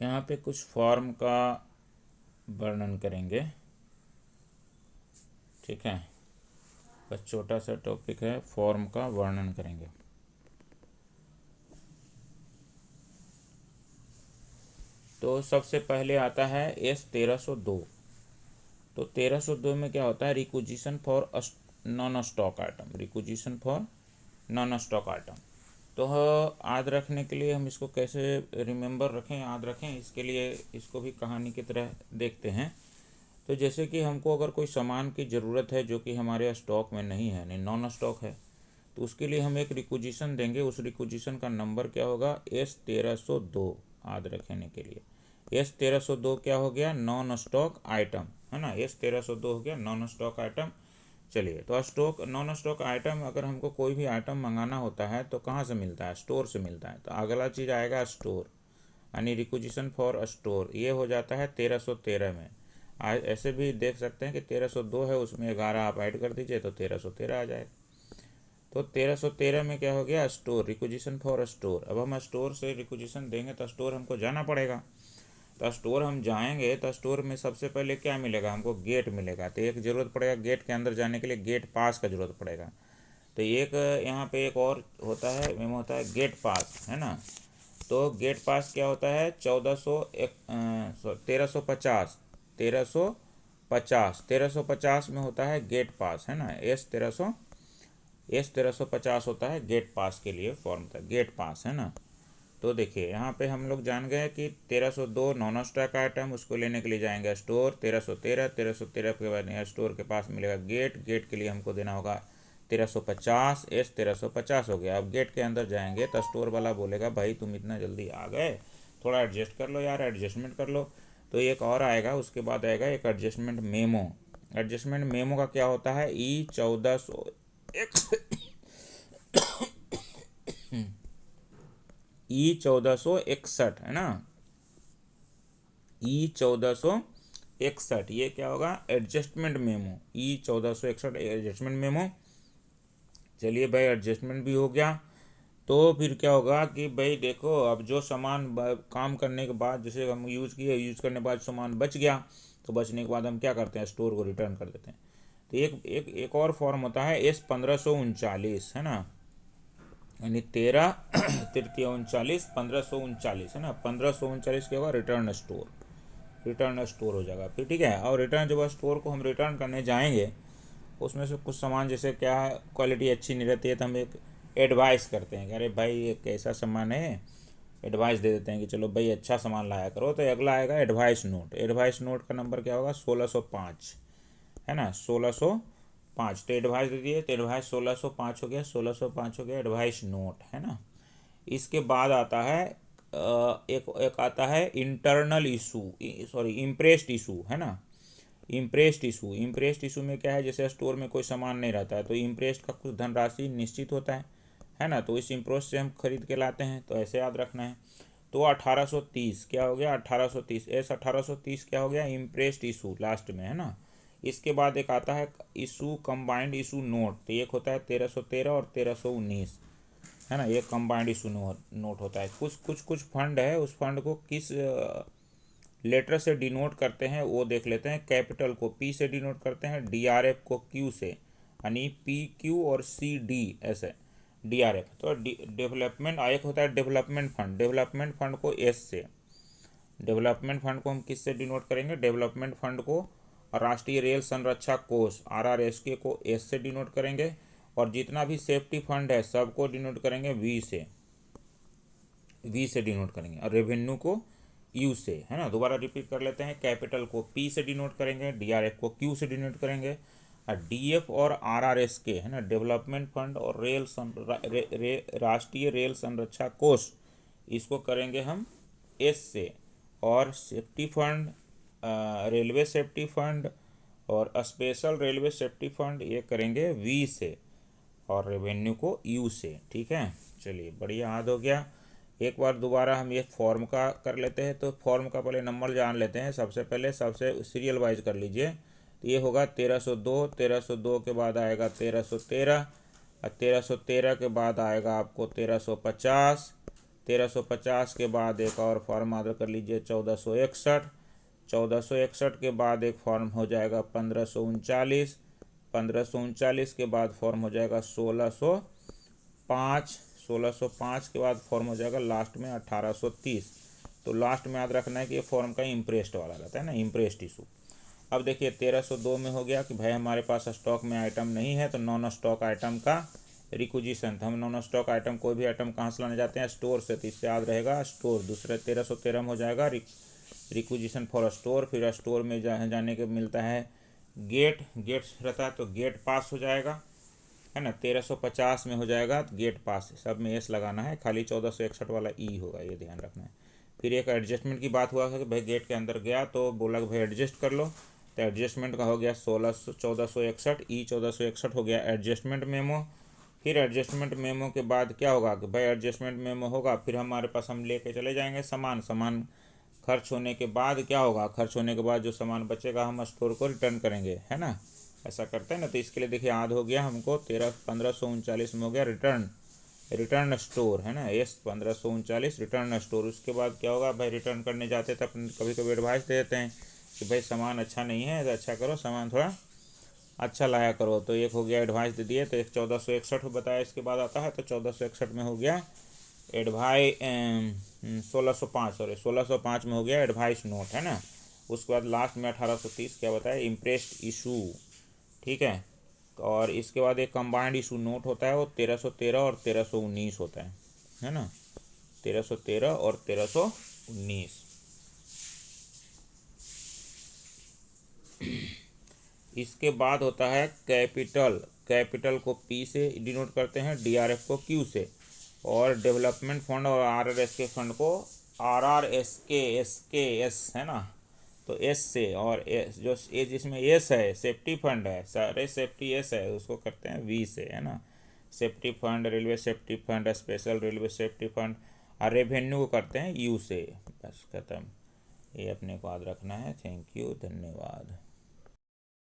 यहाँ पे कुछ फॉर्म का वर्णन करेंगे। ठीक है, बस छोटा सा टॉपिक है, फॉर्म का वर्णन करेंगे। तो सबसे पहले आता है S1302। तो 1302 में क्या होता है, requisition for non stock item, requisition for non stock item. तो याद रखने के लिए हम इसको कैसे रिमेंबर रखें, याद रखें, इसके लिए इसको भी कहानी की तरह देखते हैं। तो जैसे कि हमको अगर कोई सामान की ज़रूरत है जो कि हमारे स्टॉक में नहीं है, नहीं नॉन स्टॉक है, तो उसके लिए हम एक रिक्विजिशन देंगे। उस रिक्विजिशन का नंबर क्या होगा, S1302। याद रखने के लिए S1302 क्या हो गया, नॉन स्टॉक आइटम, है ना। S1302 हो गया नॉन स्टॉक आइटम। चलिए, तो स्टॉक नॉन स्टॉक आइटम, अगर हमको कोई भी आइटम मंगाना होता है तो कहाँ से मिलता है, स्टोर से मिलता है। तो अगला चीज़ आएगा स्टोर, यानी रिक्विजिशन फॉर स्टोर, ये हो जाता है 1313 में। ऐसे भी देख सकते हैं कि 1302 है, उसमें 11 आप ऐड कर दीजिए तो 1313 आ जाएगा। तो 1313 में क्या हो गया, स्टोर, रिक्विजिशन फॉर स्टोर। अब हम स्टोर से रिक्विजिशन देंगे तो स्टोर हमको जाना पड़ेगा। तो स्टोर हम जाएंगे तो स्टोर में सबसे पहले क्या मिलेगा, हमको गेट मिलेगा। तो एक ज़रूरत पड़ेगा गेट के अंदर जाने के लिए, गेट पास का ज़रूरत पड़ेगा। तो एक यहाँ पे एक और होता है, मेमो होता है गेट पास, है ना। तो गेट पास क्या होता है, 1350 1350 में होता है गेट पास, है ना। S1350 होता है गेट पास के लिए फॉर्म था, गेट पास, है ना। तो देखिए यहाँ पे हम लोग जान गए कि 1302 नॉन स्टॉक आइटम, उसको लेने के लिए जाएंगे स्टोर। 1313 के बाद यहाँ स्टोर के पास मिलेगा गेट, गेट के लिए हमको देना होगा 1350, S1350 हो गया। अब गेट के अंदर जाएंगे तो स्टोर वाला बोलेगा भाई तुम इतना जल्दी आ गए, थोड़ा एडजस्ट कर लो यार, एडजस्टमेंट कर लो। तो एक और आएगा, उसके बाद आएगा एक एडजस्टमेंट मेमो। एडजस्टमेंट मेमो का क्या होता है, E1461, है ना, E1461, ये क्या होगा, adjustment memo, E1461 adjustment memo. चलिए भाई, एडजस्टमेंट भी हो गया। तो फिर क्या होगा कि भाई देखो, अब जो सामान काम करने के बाद, जैसे हम यूज़ किए, यूज़ करने के बाद सामान बच गया, तो बचने के बाद हम क्या करते हैं, स्टोर को रिटर्न कर देते हैं। तो एक और फॉर्म होता है S1539, है ना, यानी 13 तृतीय 39 1539, है ना। 1539 क्या होगा, रिटर्न स्टोर, रिटर्न स्टोर हो जाएगा फिर। ठीक है, और रिटर्न जब स्टोर को हम रिटर्न करने जाएंगे, उसमें से कुछ सामान जैसे क्या है, क्वालिटी अच्छी नहीं रहती है, तो हम एक एडवाइस करते हैं कि अरे भाई ये कैसा सामान है, एडवाइस दे देते हैं कि चलो भाई अच्छा सामान लाया करो। तो अगला आएगा एडवाइस नोट। एडवाइस नोट का नंबर क्या होगा, 1605, है ना, 1605। तो एडवाइस दे दिए, तो एडवाइस 1605 हो गया, 1605 हो गया एडवाइस नोट, है ना। इसके बाद आता है एक आता है internal issue, sorry impressed issue, है ना। इम्प्रेस्ड इशू में क्या है, जैसे स्टोर में कोई सामान नहीं रहता है तो इम्प्रेस्ड का कुछ धनराशि निश्चित होता है ना। तो इस इम्प्रेस्ड से हम खरीद के लाते हैं, तो ऐसे याद रखना है। तो 1830 क्या हो गया, 1830, S1830 क्या हो गया, इम्प्रेस्ड इशू लास्ट में, है ना। इसके बाद एक आता है इशू, कंबाइंड इशू नोट। तो एक होता है 1313 और 1319, है ना। ये कंबाइंड इशू नोट होता है। कुछ फंड है, उस फंड को किस लेटर से डिनोट करते हैं वो देख लेते हैं। कैपिटल को P से डिनोट करते हैं, DRF को Q से, यानी PQ और CD ऐसे DRF। तो डेवलपमेंट एक होता है डेवलपमेंट फंड, डेवलपमेंट फंड को S से, डेवलपमेंट फंड को हम किस से डिनोट करेंगे, डेवलपमेंट फंड को राष्ट्रीय रेल संरक्षा कोष RRSK को S से डिनोट करेंगे। और जितना भी सेफ्टी फंड है सबको डिनोट करेंगे V से डिनोट करेंगे, और रेवेन्यू को U से, है ना। दोबारा रिपीट कर लेते हैं, कैपिटल को P से डिनोट करेंगे, DRF को Q से डिनोट करेंगे, और DF और RRSK, है ना, डेवलपमेंट फंड और राष्ट्रीय रेल संरक्षा कोष, इसको करेंगे हम S से। और safety fund, railway safety fund और स्पेशल रेलवे सेफ्टी फंड, ये करेंगे V से, और रेवेन्यू को U से। ठीक है, चलिए बढ़िया, याद हो गया। एक बार दोबारा हम ये फॉर्म का कर लेते हैं। तो फॉर्म का पहले नंबर जान लेते हैं। सबसे पहले सबसे सीरियल वाइज कर लीजिए। तो ये होगा 1302, 1302 के बाद आएगा 1313, और 1313 के बाद आएगा आपको 1350, 1350 के बाद एक और फॉर्म ऑर्डर कर लीजिए 1461। 1461 के बाद एक फॉर्म हो जाएगा 1539। 1539 के बाद फॉर्म हो जाएगा 1605। 1605 के बाद फॉर्म हो जाएगा लास्ट में 1830। तो लास्ट में याद रखना है कि ये फॉर्म का इम्प्रेस्ड वाला रहता है ना, इम्प्रेस्ड इशू। अब देखिए 1302 में हो गया कि भाई हमारे पास स्टॉक में आइटम नहीं है, तो नॉन स्टॉक आइटम का रिक्विजिशन था। हम नॉन स्टॉक आइटम कोई भी आइटम कहाँ से लाने जाते हैं? स्टोर से, तो इससे याद रहेगा स्टोर। दूसरे 1313 में हो जाएगा रिक्विजिशन फॉर स्टोर। फिर स्टोर में जाने के मिलता है गेट रहता है, तो गेट पास हो जाएगा, है ना। 1350 में हो जाएगा गेट पास, सब में एस लगाना है, खाली 1461 वाला ई होगा, ये ध्यान रखना है। फिर एक एडजस्टमेंट की बात हुआ है कि भाई गेट के अंदर गया तो बोला कि भाई एडजस्ट कर लो, तो एडजस्टमेंट का हो गया 1461 ई 1461 हो गया एडजस्टमेंट मेमो। फिर एडजस्टमेंट मेमो के बाद क्या होगा कि भाई एडजस्टमेंट मेमो होगा, फिर हमारे पास हम लेके चले जाएंगे सामान खर्च होने के बाद क्या होगा, खर्च होने के बाद जो सामान बचेगा हम स्टोर को रिटर्न करेंगे, है ना, ऐसा करते हैं ना। तो इसके लिए देखिए याद हो गया हमको 1539 में हो गया रिटर्न स्टोर, है ना, एस 1539 रिटर्न स्टोर। उसके बाद क्या होगा भाई, रिटर्न करने जाते तो अपन कभी कभी एडवाइस दे देते हैं कि भाई सामान अच्छा नहीं है तो अच्छा करो, सामान थोड़ा अच्छा लाया करो। तो एक हो गया एडवाइस दे दिए, तो एक 1461 बताया। इसके बाद आता है तो 1461 में हो गया एडवाइस 1605 में हो गया एडवाइस नोट, है ना। उसके बाद लास्ट में 1830 क्या बताया, इम्प्रेस्ड इशू, ठीक है। और इसके बाद एक कंबाइंड इशू नोट होता है, वो 1313 और 1319 होता है ना, 1313 और 1319। इसके बाद होता है कैपिटल को पी से डिनोट करते हैं, डीआरएफ को क्यू से, और डेवलपमेंट फंड और आरआरएस के फंड को आरआरएस के एस है ना, तो एस से, और एस जो ए जिसमें एस है सेफ्टी फंड है, सारे सेफ्टी एस है, उसको करते हैं वी से, है ना। Safety fund, railway safety fund, special railway safety fund, और रेवेन्यू को करते हैं यू से। बस खत्म, ये अपने को याद रखना है। थैंक यू, धन्यवाद।